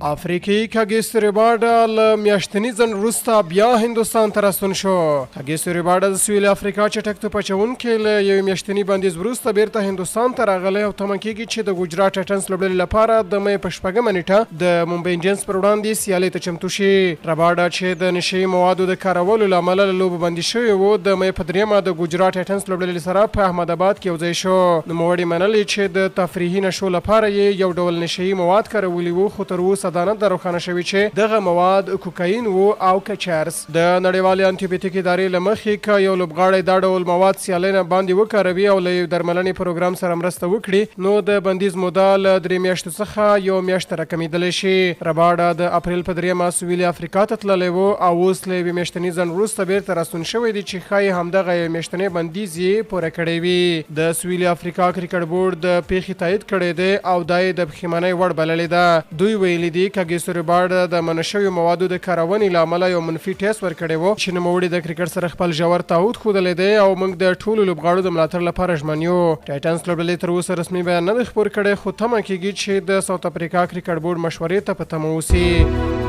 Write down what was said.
افریقي کاګي سریباډا له میاشتني ځنډ وروسته بیا هندوستان ته راستون شو. کاګي سریباډا د سویل افریقا چټک توپ اچوونکی له یوې میاشتني بندیز وروسته بیرته هندوستان ته راغلی او تمه کېږي چې د ګجرات ټایټنز لوبډلې لپاره د مې په شپږمه نیټه د ممبۍ انډینز پر وړاندې سیالۍ ته چمتو شي. رباډا چې د نشهیي موادو د کارولو له امله له لوبو بندي شوی و، د مې په درېیمه د ګجرات ټایټنز لوبډلې سره په احمد آباد کې یوځای شو. نوموړي منلي چې د تفریحي نشو لپاره یې یو ډول نشهیي مواد کارولي وو، خو تر اوسه دا نه ده روښانه شوي چې دغه مواد کوکاین وو او که چرس. د نړیوالې انټي-بیوټیک ادارې له مخې که یو لوبغاړی دا ډول مواد سیالۍ نه باندې وکاروي او له یو درملنې پروګرام سره مرسته وکړي، نو د بندیز موده له 3 میاشتو څخه 1 میاشت راکمیدلی شي. رباډا د اپریل په 3 سویلي افریقا ته تللی و او اوس له یوې میاشتني ځنډ وروسته بیرته راستون شوی دی چې ښایي همدغه یو میاشتنی بندیز یې پوره کړی وي. د سویلي افریقا کرکټ بورډ د پیښې تایید کړی دی او دا یې د پښیمانۍ وړ بللې ده. دوی ویلي دي کاګي سریباډا د منع شویو موادو د کارونې له امله یو منفي ټیسټ ورکړی و چې نوموړي د کرکټ سره خپل ژور تعهد ښودلی دی او موږ د ټولو لوبغاړو د ملاتړ لپاره ژمن یو. ټایټنز لوبډلې تر اوسه رسمي بیان نه دی خپور کړی، خو تمه کېږي چې د ساوت افریقا کرکټ بورډ مشورې ته په تمه اوسي.